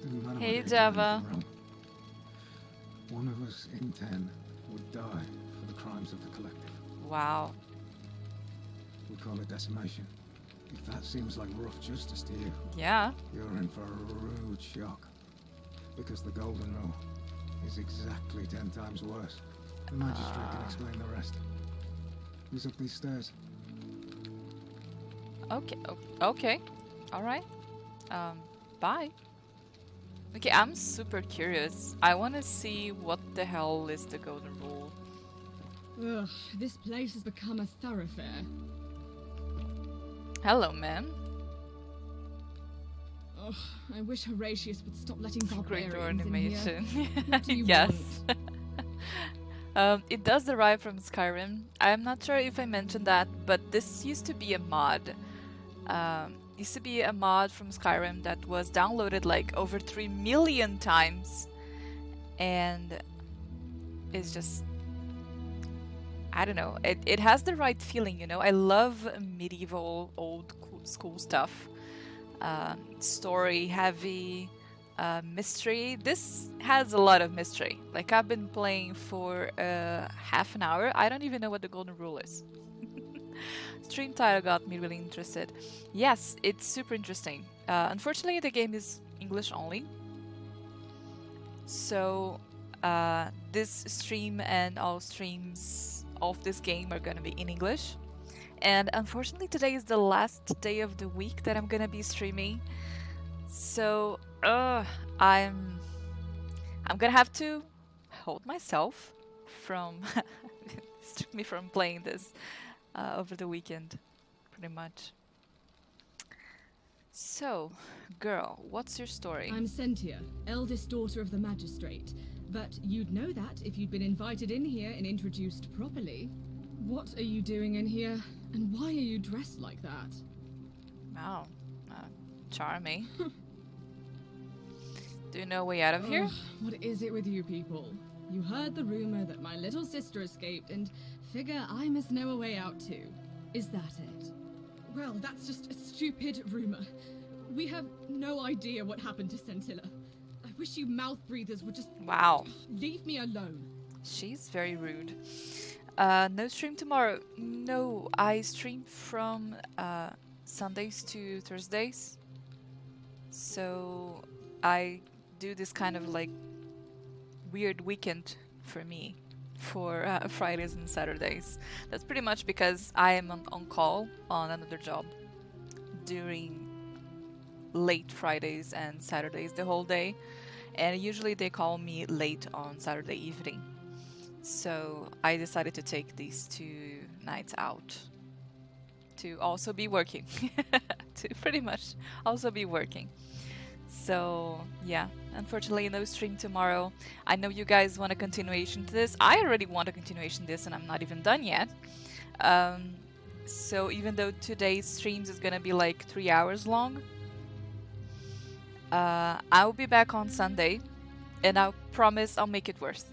Doesn't matter what Hey they do, anything Java. wrong. One of us in 10 would die for the crimes of the collective. Wow. We call it decimation. If that seems like rough justice to you, Yeah. you're in for a rude shock. Because the Golden Rule is exactly 10 times worse. The magistrate can explain the rest. He's up these stairs. Okay. Okay. All right. Bye. Okay, I'm super curious. I want to see what the hell is the Golden Rule. Ugh, this place has become a thoroughfare. Hello, man. Ugh, I wish Horatius would stop letting Great door barbarians in here. animation. What do you Yes. want? It does derive from Skyrim. I'm not sure if I mentioned that, but this used to be a mod. Used to be a mod from Skyrim that was downloaded like over 3 million times, and it's just, I don't know, it has the right feeling, you know. I love medieval old school stuff. Story heavy, mystery. This has a lot of mystery. Like, I've been playing for half an hour. I don't even know what the Golden Rule is. Stream title got me really interested. Yes, it's super interesting. Unfortunately, the game is English only. So this stream and all streams of this game are gonna be in English. And unfortunately, today is the last day of the week that I'm gonna be streaming. So I'm gonna have to hold myself from me from playing this over the weekend, pretty much. So, girl, what's your story? I'm Sentia, eldest daughter of the magistrate. But you'd know that if you'd been invited in here and introduced properly. What are you doing in here? And why are you dressed like that? Oh, charming. Do you know a way out of here? Ugh, what is it with you people? You heard the rumor that my little sister escaped and figure I must know a way out too. Is that it? Well, that's just a stupid rumor. We have no idea what happened to Scintilla. I wish you mouth breathers would just Wow, leave me alone. she's very rude. No stream tomorrow. No, I stream from Sundays to Thursdays. So I do this kind of like weird weekend for me for Fridays and Saturdays. That's pretty much because I am on call on another job during late Fridays and Saturdays the whole day. And usually they call me late on Saturday evening. So I decided to take these 2 nights out to also be working. To pretty much also be working. So yeah, unfortunately no stream tomorrow. I know you guys want a continuation to this. I already want a continuation to this and I'm not even done yet. So even though today's streams is gonna be like 3 hours long, I will be back on Sunday and I promise I'll make it worth.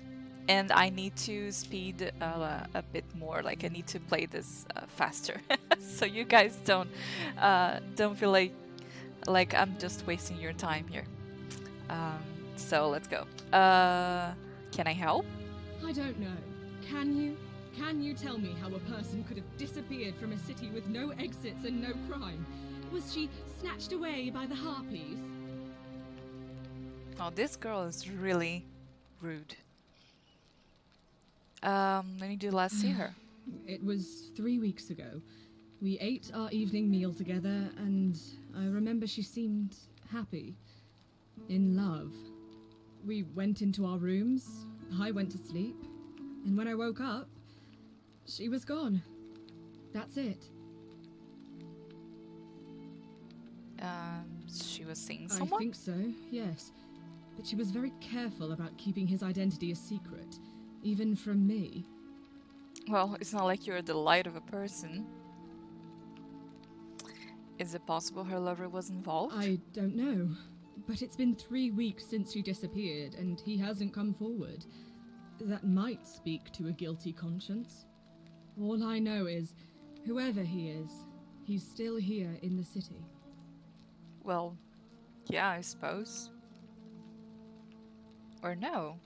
And I need to speed a bit more. Like, I need to play this faster, so you guys don't feel like I'm just wasting your time here. So let's go. Can I help? I don't know. Can you? Can you tell me how a person could have disappeared from a city with no exits and no crime? Was she snatched away by the harpies? Oh, this girl is really rude. When did you last see her? It was 3 weeks ago. We ate our evening meal together, and I remember she seemed happy. In love. We went into our rooms, I went to sleep, and when I woke up, she was gone. That's it. She was seeing I someone? think so, yes. But she was very careful about keeping his identity a secret, even from me. Well, it's not like you're the light of a person. Is it possible her lover was involved? I don't know. But it's been 3 weeks since she disappeared, and he hasn't come forward. That might speak to a guilty conscience. All I know is, whoever he is, he's still here in the city. Well, yeah, I suppose. Or no?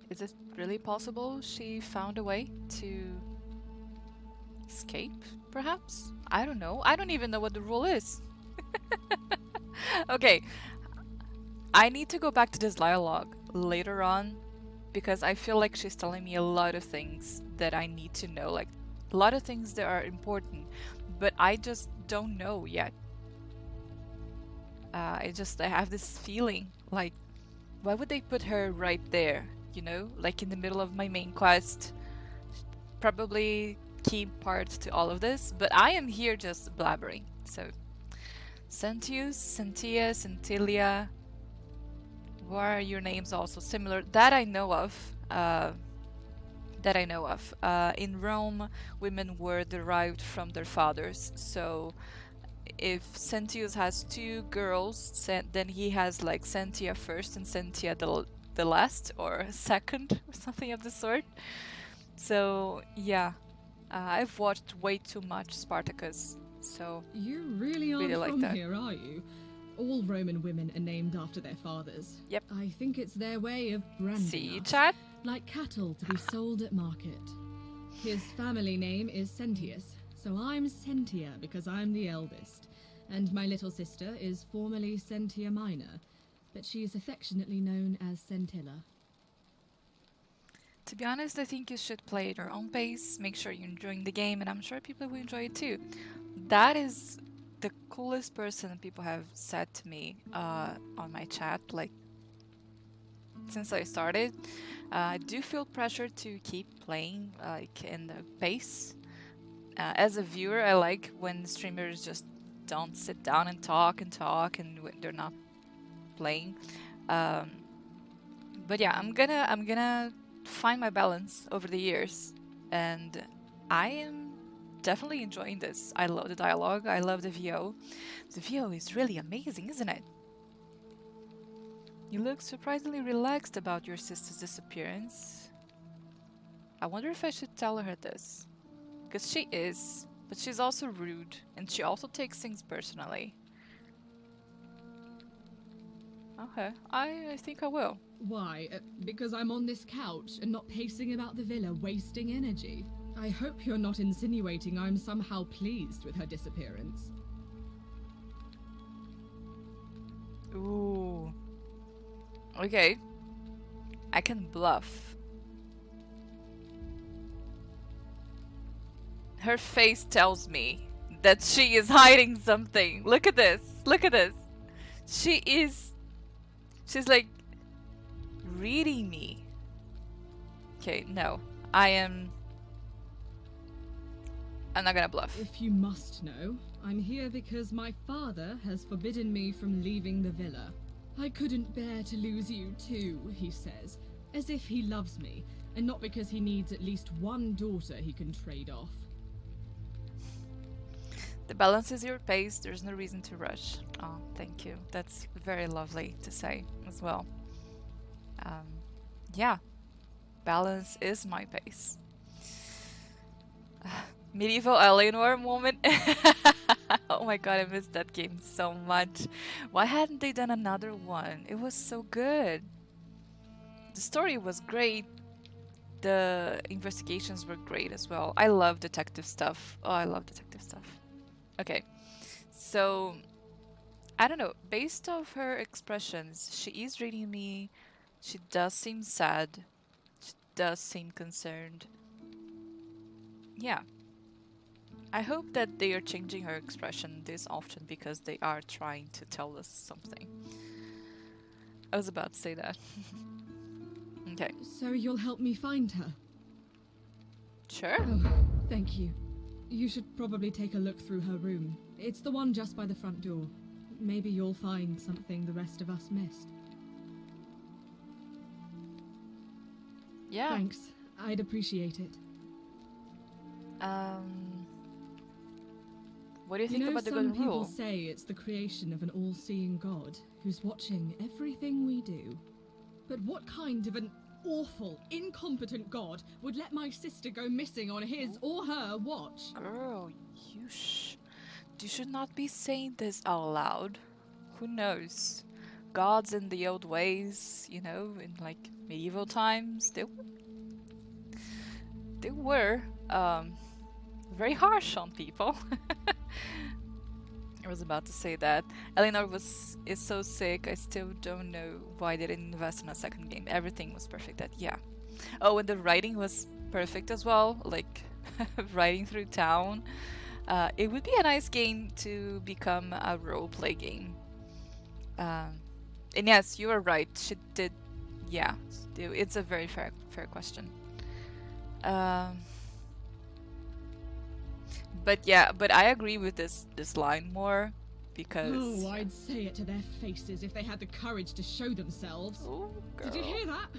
Is it really possible she found a way to escape, perhaps? I don't know. I don't even know what the rule is. Okay, I need to go back to this dialogue later on because I feel like she's telling me a lot of things that I need to know. Like, a lot of things that are important, but I just don't know yet. I have this feeling like, why would they put her right there? You know, like in the middle of my main quest. Probably key part to all of this, but I am here just blabbering. So, Centius, Centia, Centilia. Why are your names also similar? That I know of. In Rome, women were derived from their fathers. So, if Centius has two girls, then he has like Centia first and Centia the last or second or something of the sort. So yeah, I've watched way too much Spartacus, so You really really aren't like from that. here, are you? All Roman women are named after their fathers. Yep. I think it's their way of branding See, us, chat? like cattle to be sold at market. His family name is Centius, so I'm Centia because I'm the eldest. And my little sister is formerly Centia Minor, but she is affectionately known as Centilla. To be honest, I think you should play at your own pace, make sure you're enjoying the game, and I'm sure people will enjoy it too. That is the coolest person people have said to me on my chat, like, since I started. I do feel pressure to keep playing, like, in the pace. As a viewer, I like when streamers just don't sit down and talk and when they're not playing. But yeah, I'm gonna find my balance over the years, and I am definitely enjoying this. I love the dialogue. I love the VO. The VO is really amazing, isn't it? You look surprisingly relaxed about your sister's disappearance. I wonder if I should tell her this. Because she is, but she's also rude, and she also takes things personally. Okay, I think I will. Why? Because I'm on this couch and not pacing about the villa, wasting energy. I hope you're not insinuating I'm somehow pleased with her disappearance. Ooh. Okay. I can bluff. Her face tells me that she is hiding something. Look at this. Look at this. She's like reading me. Okay, no. I'm not gonna bluff. If you must know, I'm here because my father has forbidden me from leaving the villa. I couldn't bear to lose you too, he says, as if he loves me, and not because he needs at least one daughter he can trade off. The balance is your pace. There's no reason to rush. Oh, thank you. That's very lovely to say as well. Yeah, balance is my pace. Medieval Eleanor moment. Oh my god, I missed that game so much. Why hadn't they done another one? It was so good. The story was great. The investigations were great as well. I love detective stuff. Oh, I love detective stuff. Okay, so I don't know. Based off her expressions, she is reading me. She does seem sad. She does seem concerned. Yeah. I hope that they are changing her expression this often because they are trying to tell us something. I was about to say that. Okay. So you'll help me find her? Sure. Oh, thank you. You should probably take a look through her room. It's the one just by the front door. Maybe you'll find something the rest of us missed. Yeah. Thanks. I'd appreciate it. What do you think about the some golden people rule? say it's the creation of an all-seeing God who's watching everything we do. But what kind of an awful, incompetent God would let my sister go missing on his or her watch? Girl, you should not be saying this out loud. Who knows? gods in the old ways, you know, in like medieval times, they were very harsh on people. I was about to say that. Eleanor is so sick. I still don't know why they didn't invest in a second game. Everything was perfect. Yeah. Oh, and the writing was perfect as well. Like riding through town. It would be a nice game to become a role-play game. And yes, you are right. She did. Yeah, it's a very fair question. But I agree with this line more because. Oh, I'd say it to their faces if they had the courage to show themselves. Oh, girl. Did you hear that?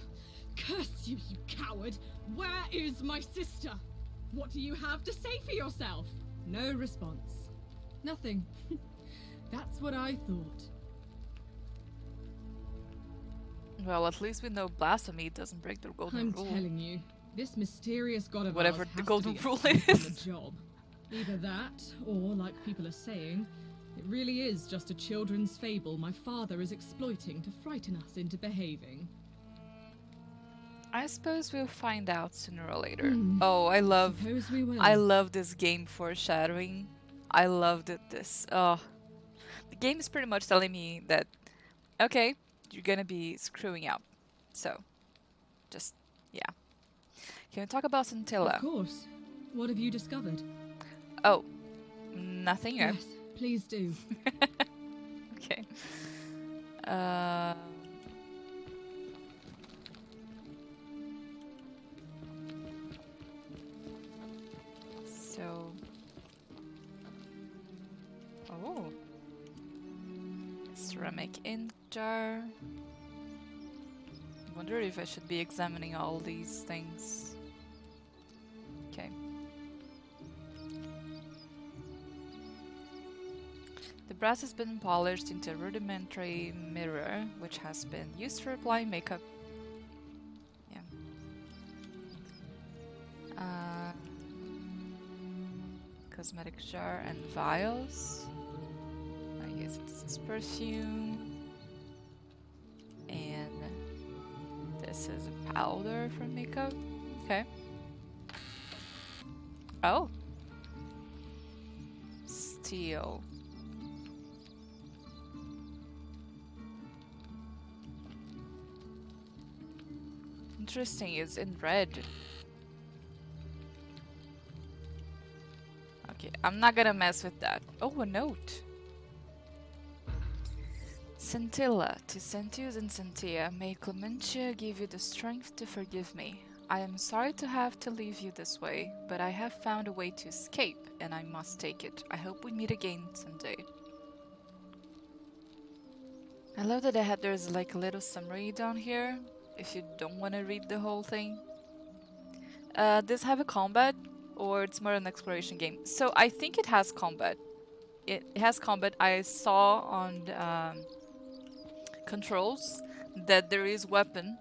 Curse you, you coward! Where is my sister? What do you have to say for yourself? No response. Nothing. That's what I thought. Well, at least we know blasphemy doesn't break the golden rule. I'm telling you, this mysterious god of Whatever ours the has golden to be rule asleep on is. the job. Either that, or like people are saying, it really is just a children's fable my father is exploiting to frighten us into behaving. I suppose we'll find out sooner or later. Hmm. Oh, I love Suppose we will. this game foreshadowing. I loved it. The game is pretty much telling me that, okay, you're gonna be screwing up. So, just, yeah. Can we talk about Scintilla? Of course. What have you discovered? Oh, nothing yet. Yes, please do. Okay. So. Oh. Ceramic ink jar. I wonder if I should be examining all these things. Okay. The brass has been polished into a rudimentary mirror, which has been used for applying makeup. Yeah. Cosmetic jar and vials. I guess it's perfume. And this is a powder for makeup. Okay. Oh. Steel. Interesting, it's in red. Okay, I'm not gonna mess with that. Oh, a note. Scintilla, to Centius and Centia, may Clementia give you the strength to forgive me. I am sorry to have to leave you this way, but I have found a way to escape, and I must take it. I hope we meet again someday. I love that there's like a little summary down here, if you don't want to read the whole thing. Does it have a combat, or it's more an exploration game? So I think it has combat. It has combat. I saw on controls that there is weapon,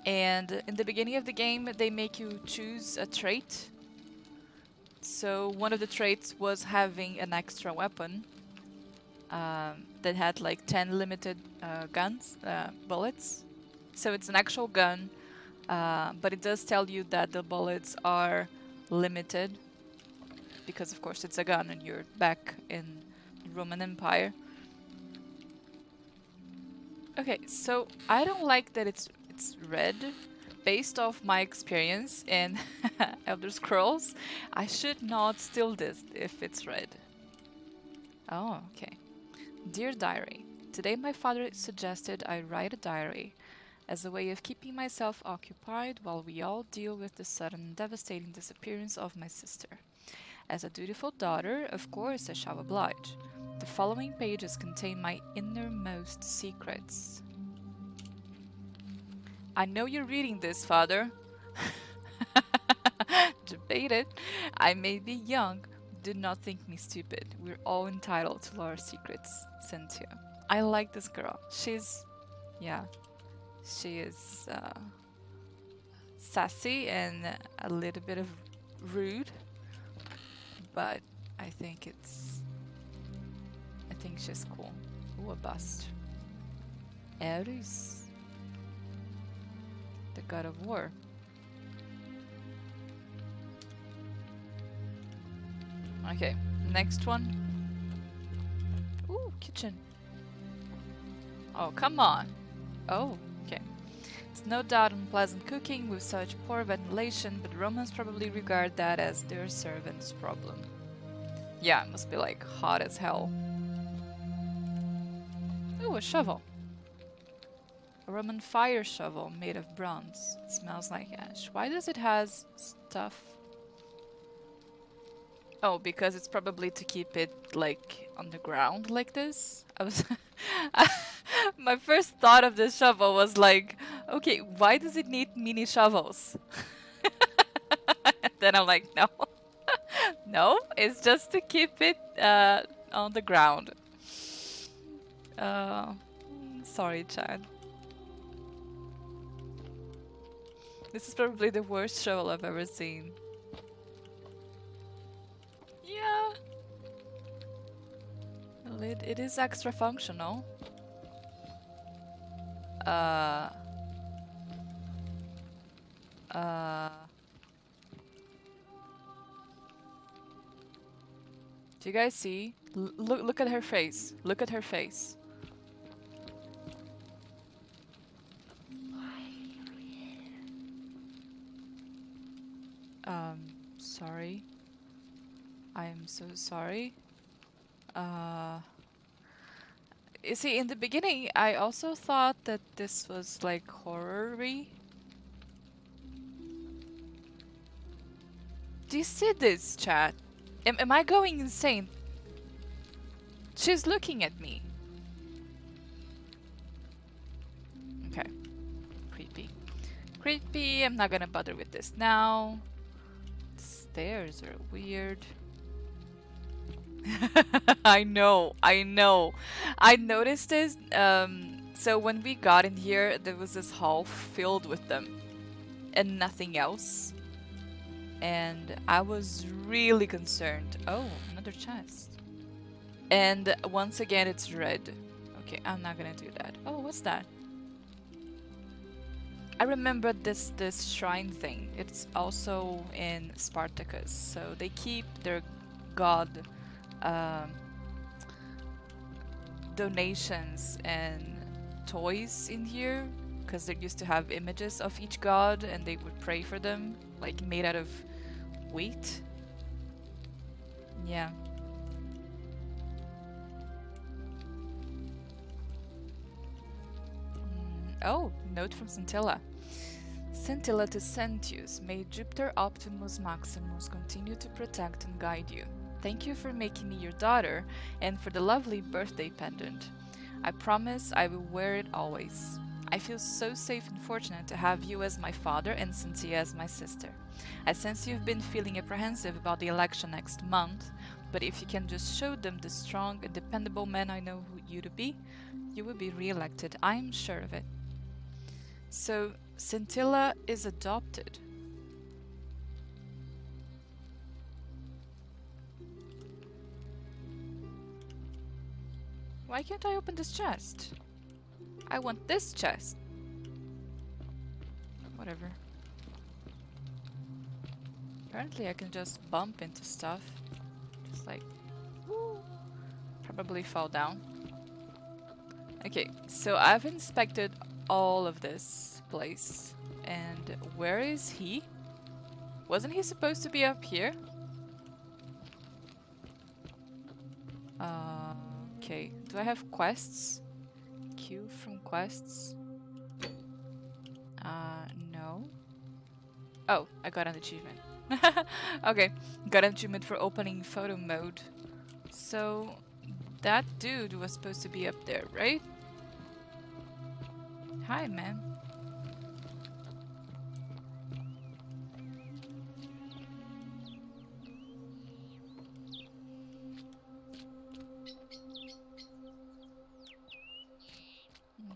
and in the beginning of the game they make you choose a trait. So one of the traits was having an extra weapon that had like 10 limited bullets. So it's an actual gun, but it does tell you that the bullets are limited because of course it's a gun and you're back in the Roman Empire. Okay, so I don't like that it's red. Based off my experience in Elder Scrolls, I should not steal this if it's red. Oh, okay. Dear Diary, today my father suggested I write a diary as a way of keeping myself occupied while we all deal with the sudden and devastating disappearance of my sister. As a dutiful daughter, of course I shall oblige. The following pages contain my innermost secrets. I know you're reading this, Father. Debate it. I may be young. Do not think me stupid. We're all entitled to our secrets, Cynthia. I like this girl. She's... yeah. She is sassy and a little bit of rude. But I think she's cool. Ooh, a bust. Ares, the god of war. Okay, next one. Ooh, kitchen. Oh, come on. Oh, okay. It's no doubt unpleasant cooking with such poor ventilation, but Romans probably regard that as their servants' problem. Yeah, it must be like hot as hell. Ooh, a shovel. A Roman fire shovel made of bronze. It smells like ash. Why does it has stuff? Oh, because it's probably to keep it like on the ground like this. I was my first thought of this shovel was like, okay, why does it need mini shovels? Then I'm like, no. No, it's just to keep it on the ground. Sorry, Chad. This is probably the worst shovel I've ever seen. Yeah. Well, it is extra functional. Do you guys see? Look at her face. Look at her face. Sorry. I am so sorry. You see, in the beginning, I also thought that this was like horror-y. Do you see this, chat? Am I going insane? She's looking at me. Okay. Creepy. Creepy. I'm not gonna bother with this now. Stairs are weird. I know. I noticed this. So when we got in here, there was this hall filled with them and nothing else. And I was really concerned. Oh, another chest. And once again, it's red. Okay, I'm not gonna do that. Oh, what's that? I remember this shrine thing. It's also in Spartacus. So they keep their god donations and toys in here, because they used to have images of each god and they would pray for them, like made out of wheat. Yeah. Oh, note from Scintilla. Scintilla to Sentius, may Jupiter Optimus Maximus continue to protect and guide you. Thank you for making me your daughter and for the lovely birthday pendant. I promise I will wear it always. I feel so safe and fortunate to have you as my father and Cynthia as my sister. I sense you've been feeling apprehensive about the election next month, but if you can just show them the strong and dependable man I know you to be, you will be re-elected. I'm sure of it. So, Scintilla is adopted. Why can't I open this chest? I want this chest. Whatever. Apparently I can just bump into stuff. Just like, woo. Probably fall down. Okay, so I've inspected all of this place. And where is he? Wasn't he supposed to be up here? Okay, do I have quests? Queue from quests? No. Oh, I got an achievement. Okay, got an achievement for opening photo mode. So, that dude was supposed to be up there, right? Hi, man.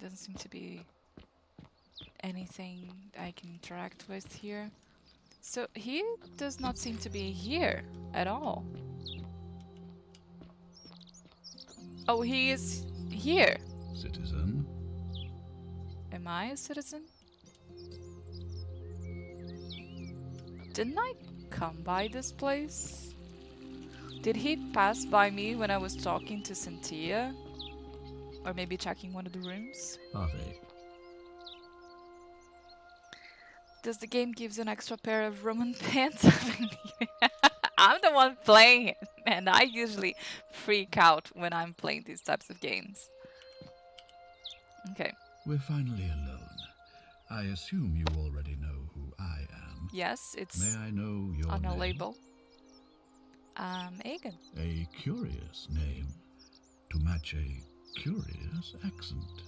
Doesn't seem to be anything I can interact with here. So he does not seem to be here at all. Oh, he is here. Citizen, Am I a citizen? Didn't I come by this place? Did he pass by me when I was talking to Cynthia? Or maybe checking one of the rooms? Are they? Does the game give you an extra pair of Roman pants? I'm the one playing it, and I usually freak out when I'm playing these types of games. Okay. We're finally alone. I assume you already know who I am. Yes, it's May I know your on a name? label. Aygan. A curious name to match a curious accent.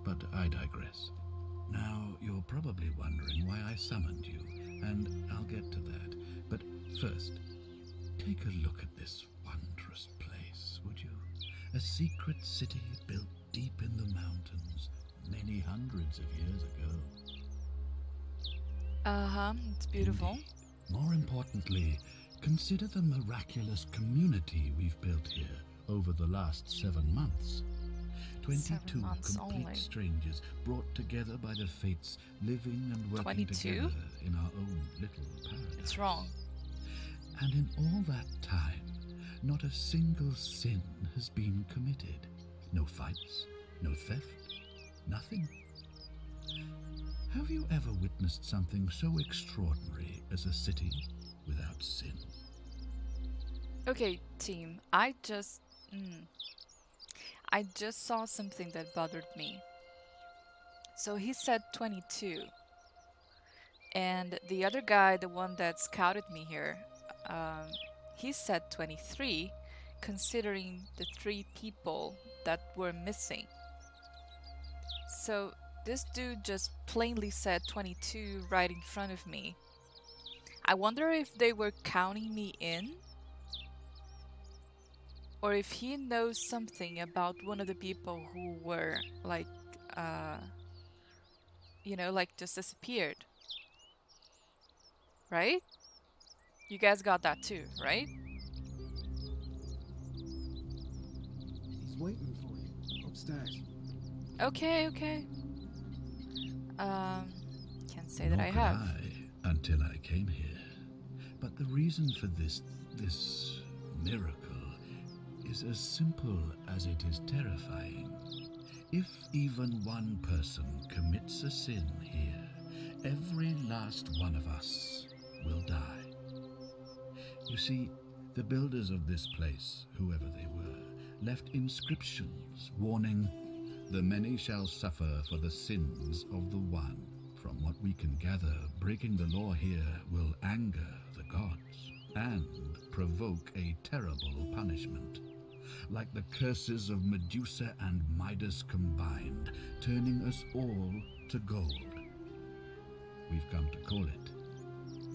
But I digress. Now, you're probably wondering why I summoned you, and I'll get to that. But first, take a look at this wondrous place, would you? A secret city built deep in the mountains many hundreds of years ago. It's beautiful. Indeed. More importantly, consider the miraculous community we've built here over the last 7 months. 22 months complete only. strangers brought together by the fates, living and working 22? together in our own little paradise. It's wrong. And in all that time, not a single sin has been committed. No fights, no theft, nothing. Have you ever witnessed something so extraordinary as a city without sin? Okay, team. I just saw something that bothered me. So he said 22. And the other guy, the one that scouted me here, he said 23, considering the 3 people that were missing. So this dude just plainly said 22 right in front of me. I wonder if they were counting me in? Or if he knows something about one of the people who were like, like just disappeared. Right? You guys got that too, right? He's waiting for you upstairs. Okay. Can't say that Nor I could have. I, until I came here. But the reason for this miracle is as simple as it is terrifying. If even one person commits a sin here, every last one of us will die. You see, the builders of this place, whoever they were, left inscriptions warning, "The many shall suffer for the sins of the one." From what we can gather, breaking the law here will anger the gods and provoke a terrible punishment. Like the curses of Medusa and Midas combined, turning us all to gold. We've come to call it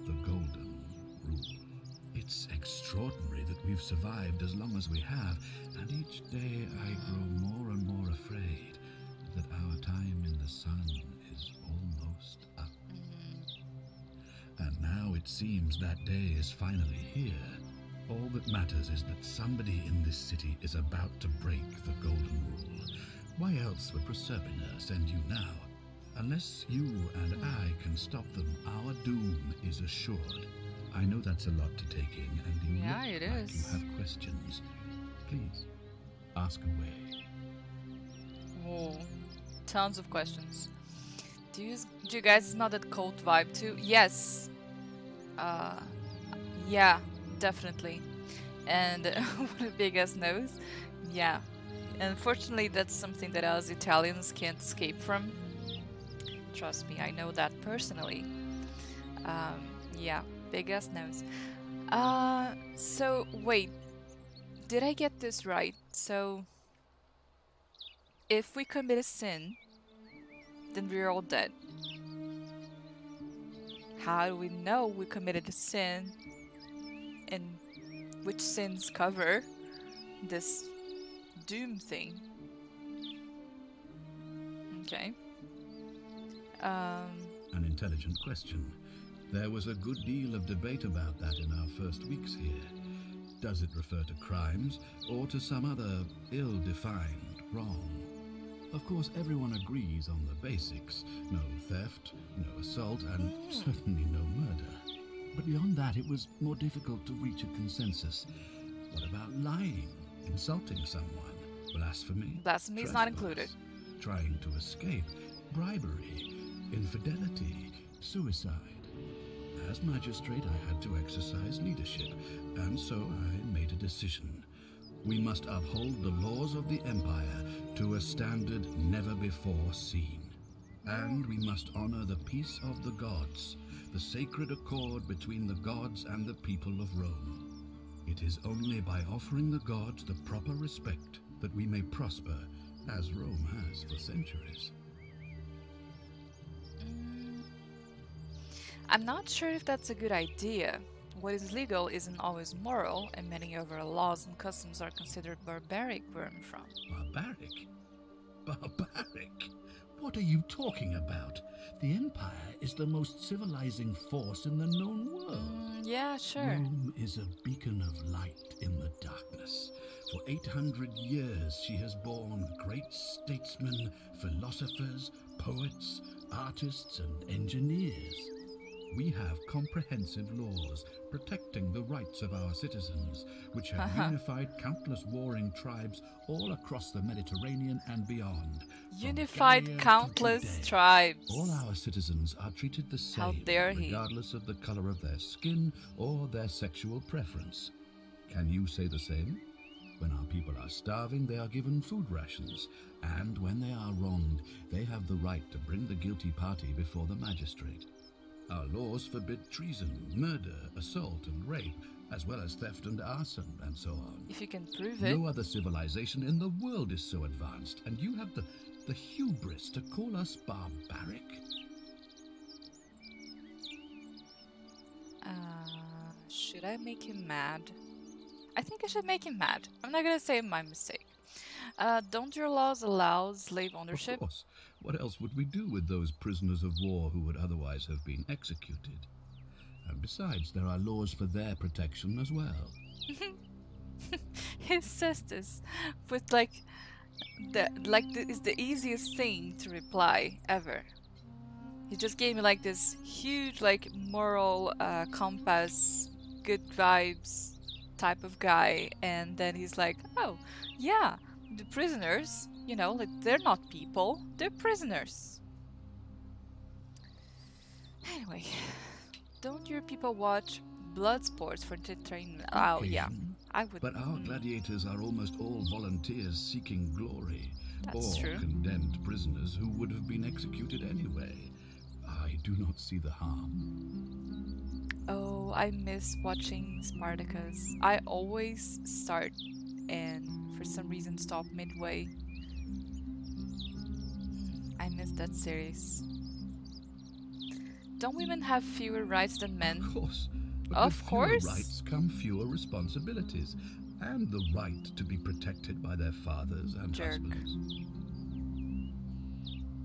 the Golden Rule. It's extraordinary that we've survived as long as we have, and each day I grow more and more afraid that our time in the sun is almost up. And now it seems that day is finally here. All that matters is that somebody in this city is about to break the Golden Rule. Why else would Proserpina send you now? Unless you and I can stop them, our doom is assured. I know that's a lot to take in, and you Yeah, look it like is. you have questions. Please, ask away. Oh, tons of questions. Do you guys smell that cult vibe too? Yes. Yeah, definitely. And what a big ass nose. Yeah. Unfortunately, that's something that us Italians can't escape from. Trust me, I know that personally. Yeah, big ass nose. So wait, did I get this right? So, if we commit a sin, then we're all dead. How do we know we committed a sin? And which sins cover this doom thing? Okay. An intelligent question. There was a good deal of debate about that in our first weeks here. Does it refer to crimes or to some other ill-defined wrong? Of course, everyone agrees on the basics. No theft, no assault, and certainly no murder. But beyond that, it was more difficult to reach a consensus. What about lying, insulting someone, blasphemy? Blasphemy is not included. Trespass, trying to escape, bribery, infidelity, suicide. As magistrate, I had to exercise leadership, and so I made a decision. We must uphold the laws of the Empire to a standard never before seen. And we must honor the peace of the gods, the sacred accord between the gods and the people of Rome. It is only by offering the gods the proper respect that we may prosper, as Rome has for centuries. I'm not sure if that's a good idea. What is legal isn't always moral, and many of our laws and customs are considered barbaric where I'm from. Barbaric? Barbaric? What are you talking about? The Empire is the most civilizing force in the known world. Yeah, sure. Rome is a beacon of light in the darkness. For 800 years she has borne great statesmen, philosophers, poets, artists, and engineers. We have comprehensive laws protecting the rights of our citizens, which have unified countless warring tribes all across the Mediterranean and beyond. Unified countless tribes. All our citizens are treated the same, How dare he. regardless of the color of their skin or their sexual preference. Can you say the same? When our people are starving, they are given food rations, and when they are wronged, they have the right to bring the guilty party before the magistrate. Our laws forbid treason, murder, assault, and rape, as well as theft and arson, and so on. If you can prove it. No other civilization in the world is so advanced, and you have the hubris to call us barbaric? Should I make him mad? I think I should make him mad. I'm not gonna say my mistake. Don't your laws allow slave ownership? Of course. What else would we do with those prisoners of war who would otherwise have been executed? And besides, there are laws for their protection as well. He says this with it's the easiest thing to reply ever. He just gave me like this huge moral compass, good vibes type of guy, and then he's like, oh yeah, the prisoners, they're not people, they're prisoners. Anyway, don't your people watch blood sports for entertainment? Oh yeah, I would. But our gladiators are almost all volunteers seeking glory, That's or true. condemned prisoners who would have been executed anyway. I do not see the harm. Oh, I miss watching Spartacus. I always start and for some reason stop midway. I miss that series. Don't women have fewer rights than men? Of course. But Of with fewer course. rights come fewer responsibilities, and the right to be protected by their fathers and Jerk. husbands.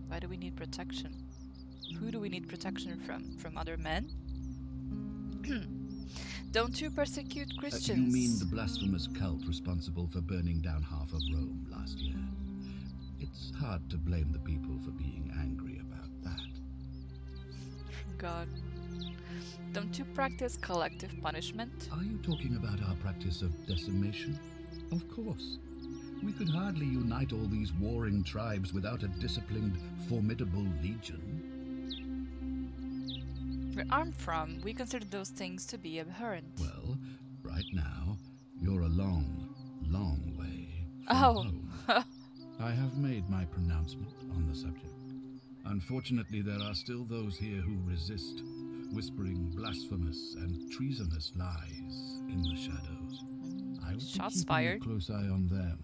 Why do we need protection? Who do we need protection from? From other men? Don't you persecute Christians? You mean the blasphemous cult responsible for burning down half of Rome last year? It's hard to blame the people for being angry about that. God. Don't you practice collective punishment? Are you talking about our practice of decimation? Of course. We could hardly unite all these warring tribes without a disciplined, formidable legion. Where I'm from, we consider those things to be abhorrent. Well, right now, you're a long, long way from Oh. home. I have made my pronouncement on the subject. Unfortunately, there are still those here who resist, whispering blasphemous and treasonous lies in the shadows. I would be Shots keeping fired. a close eye on them